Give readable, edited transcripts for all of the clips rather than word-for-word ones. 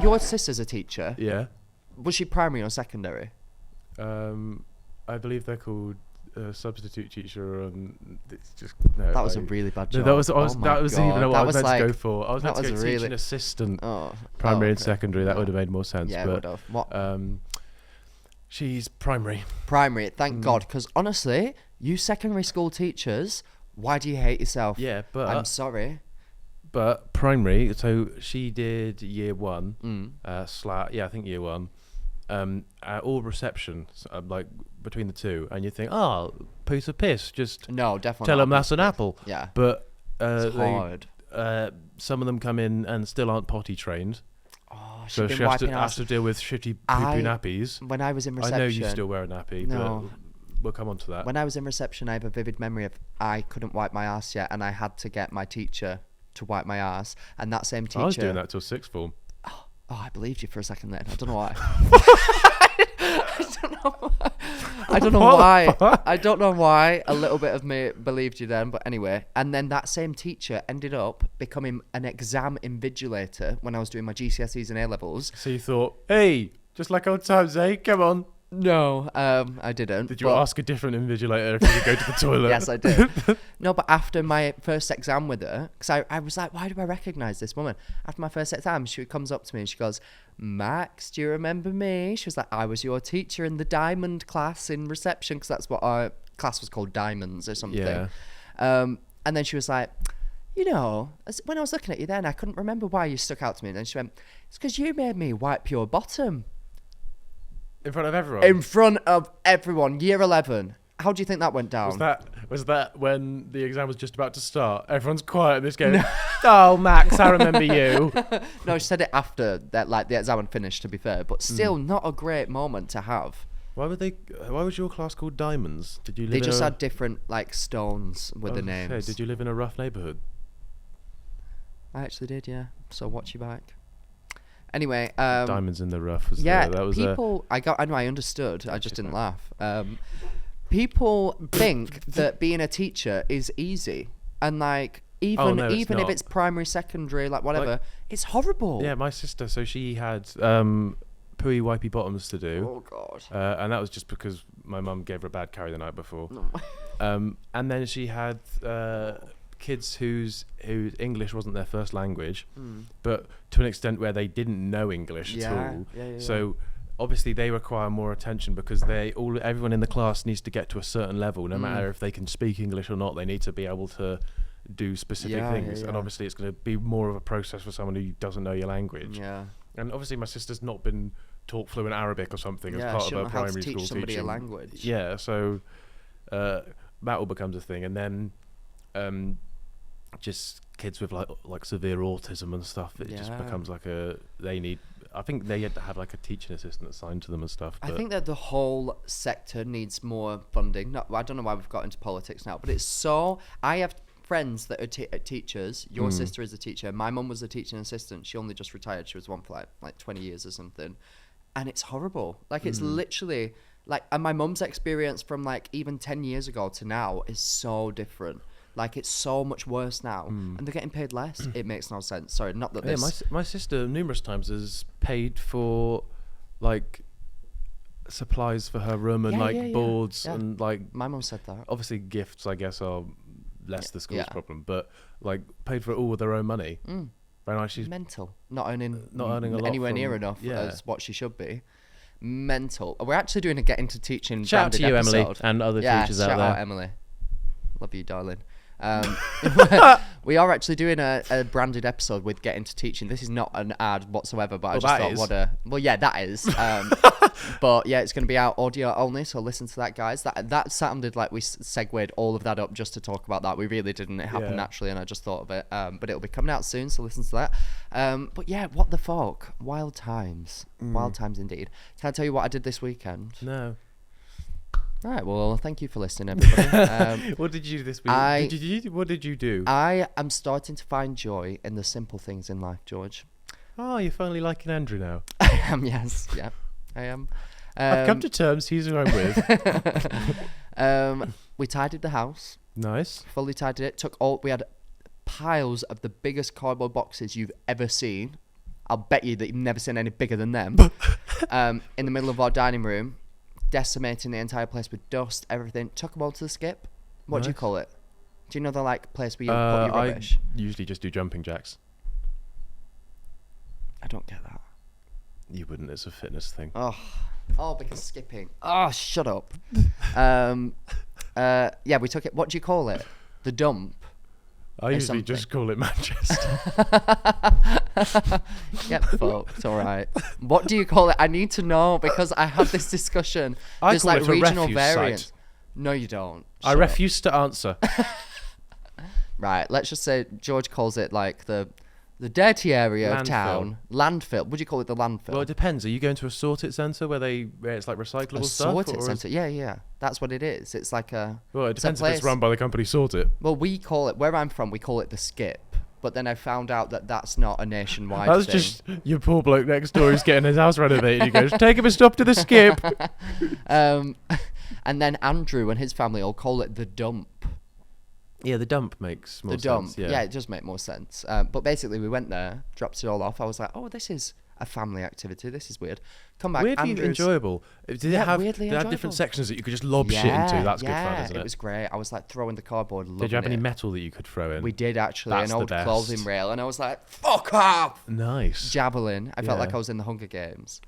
your sister's a teacher. Yeah. Was she primary or secondary? I believe they're called substitute teacher, and it's just no. That was a really bad job. No, that was even what I was meant to go for. I was meant to go really... teaching assistant, primary and secondary. That would have made more sense. Yeah, but, it would have. What? She's primary. Primary, thank God, because honestly, you secondary school teachers, why do you hate yourself? Yeah, but I'm sorry. But primary, so she did year 1, I think year 1, all reception, like between the two, and you think, piece of piss, just no, definitely tell them that's an apple. Yeah, but it's hard. Some of them come in and still aren't potty trained. Oh, so she has to deal with shitty poo-poo nappies. When I was in reception, I know you still wear a nappy, but we'll come on to that. When I was in reception, I have a vivid memory of I couldn't wipe my ass yet, and I had to get my teacher to wipe my ass, and that same teacher... I was doing that till sixth form. Oh, I believed you for a second then. I don't know why. I don't know why a little bit of me believed you then, but anyway. And then that same teacher ended up becoming an exam invigilator when I was doing my GCSEs and A-levels. So you thought, hey, just like old times, eh? Come on. No, I didn't. Did you ask a different invigilator if you could go to the toilet? Yes, I did. No, but after my first exam with her, because I was like, why do I recognise this woman? After my first exam, she comes up to me and she goes, Max, do you remember me? She was like, I was your teacher in the diamond class in reception, because that's what our class was called, diamonds or something. Yeah. And then she was like, you know, when I was looking at you then, I couldn't remember why you stuck out to me. And then she went, it's because you made me wipe your bottom. In front of everyone? In front of everyone, year 11. How do you think that went down? Was that when the exam was just about to start? Everyone's quiet in this game. Oh, Max, I remember you. No, she said it after that, like the exam had finished, to be fair, but still not a great moment to have. Why was your class called Diamonds? Did you live They just had different like stones with the names. Okay. Did you live in a rough neighbourhood? I actually did, yeah. So watch your back. Anyway, Diamonds in the rough. I understood. I just didn't laugh. People think that being a teacher is easy, and like even if it's primary, secondary, like whatever, it's horrible. Yeah, my sister. So she had pooey wipey bottoms to do. Oh God. And that was just because my mum gave her a bad carry the night before. And then she had kids whose English wasn't their first language, but to an extent where they didn't know English at all. So obviously they require more attention because everyone in the class needs to get to a certain level, no matter if they can speak English or not. They need to be able to do specific things, and obviously it's going to be more of a process for someone who doesn't know your language. Yeah. And obviously my sister's not been taught fluent Arabic or something as part of her primary school somebody teaching. A language. Yeah, so that all becomes a thing, and then just kids with like severe autism and stuff. It just becomes like I think they had to have like a teaching assistant assigned to them and stuff. I think that the whole sector needs more funding. I don't know why we've got into politics now, but I have friends that are teachers. Your sister is a teacher. My mum was a teaching assistant. She only just retired. She was one for like 20 years or something. And it's horrible. Like it's literally like, and my mum's experience from like even 10 years ago to now is so different. Like it's so much worse now, and they're getting paid less. It makes no sense. Sorry, not that this. Yeah, my sister numerous times has paid for like supplies for her room and boards and like. My mum said that. Obviously, gifts I guess are less the school's problem, but like paid for it all with her own money. Very nice. She's mental. Not earning a lot anywhere near enough as what she should be. Mental. We're actually doing a Get Into Teaching. Shout out to you, episode. Emily, and other teachers out there. Shout out, Emily. Love you, darling. We are actually doing a branded episode with Get Into Teaching. This is not an ad whatsoever, but I just thought that is. But yeah, it's going to be out audio only, so listen to that, guys. That sounded like we segued all of that up just to talk about that. We really didn't. It happened naturally, and I just thought of it. But it'll be coming out soon, so listen to that. But yeah, what the fuck? Wild times. Wild times indeed. Can I tell you what I did this weekend? No. All right, well, thank you for listening, everybody. What did you do this week? What did you do? I am starting to find joy in the simple things in life, George. Oh, you're finally liking Andrew now. I am, yes. Yeah, I am. I've come to terms. He's who I'm with. We tidied the house. Nice. Fully tidied it. We had piles of the biggest cardboard boxes you've ever seen. I'll bet you that you've never seen any bigger than them. In the middle of our dining room, decimating the entire place with dust, everything. Took them all to the skip. What do you call it? Do you know the place where you put your rubbish? I usually just do jumping jacks. I don't get that. You wouldn't. It's a fitness thing. Oh, because skipping. Oh, shut up. Yeah, we took it. What do you call it? The dump. I usually just call it Manchester. Get fucked. All right. What do you call it? I need to know because I had this discussion. There's call it a regional refuse variants. site. No, you don't. I refuse to answer. Right. Let's just say George calls it like the dirty area of town. Landfill. Would you call it the landfill? Well, it depends. Are you going to a sorted centre where it's like recyclable stuff? Sorted centre. Yeah. That's what it is. It's like a. Well, it depends if it's run by the company Sort It. Well, we call it where I'm from. We call it the skip. But then I found out that that's not a nationwide thing. That's just your poor bloke next door who's getting his house renovated. He goes, take him a stop to the skip. And then Andrew and his family all call it the dump. Yeah, the dump makes more sense. The dump. Yeah, it does make more sense. But basically, we went there, dropped it all off. I was like, oh, this is a family activity. This is weird. Come back. Weirdly enjoyable. Did it have different sections that you could just lob shit into? That's good fun, isn't it? It was great. I was like throwing the cardboard. Did you have any metal that you could throw in? We did actually. An old clothing rail. And I was like, fuck off! Nice. Javelin. I felt like I was in the Hunger Games.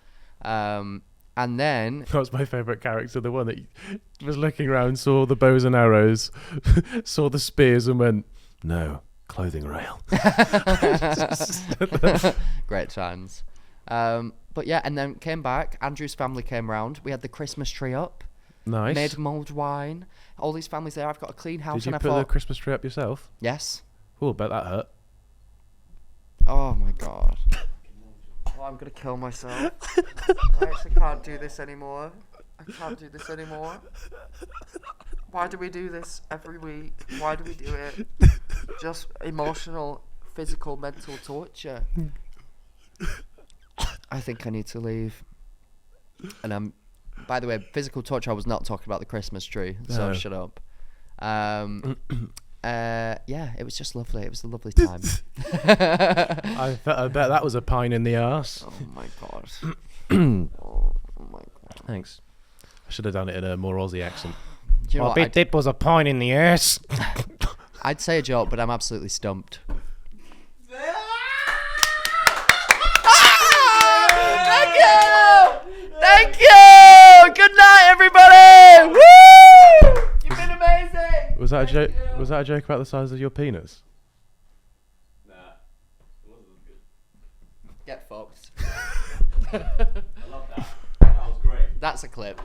And then... That was my favourite character, the one that was looking around, saw the bows and arrows, saw the spears and went, no, clothing rail. Great times. But yeah, and then came back. Andrew's family came round. We had the Christmas tree up. Nice. Made mulled wine. All these families there. I've got a clean house. Did you put the Christmas tree up yourself? Yes. Oh, bet that hurt. Oh my God. Oh, I'm going to kill myself. I actually can't do this anymore. Why do we do this every week? Why do we do it? Just emotional, physical, mental torture. I think I need to leave. And by the way, physical torture, I was not talking about the Christmas tree, so shut up. Yeah, it was just lovely. It was a lovely time. I bet that was a pine in the arse. Oh my God. Oh my God. Thanks. I should have done it in a more Aussie accent. Do you know what? It was a pine in the arse. I'd say a joke, but I'm absolutely stumped. Thank you! Good night, everybody! Woo! You've been amazing! Was that a joke? Was that a joke about the size of your penis? Nah, it wasn't good. Get fucked. I love that. That was great. That's a clip.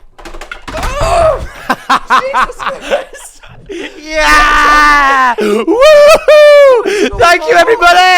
Oh! Jesus Christ! Yeah! Woo! Thank you, everybody!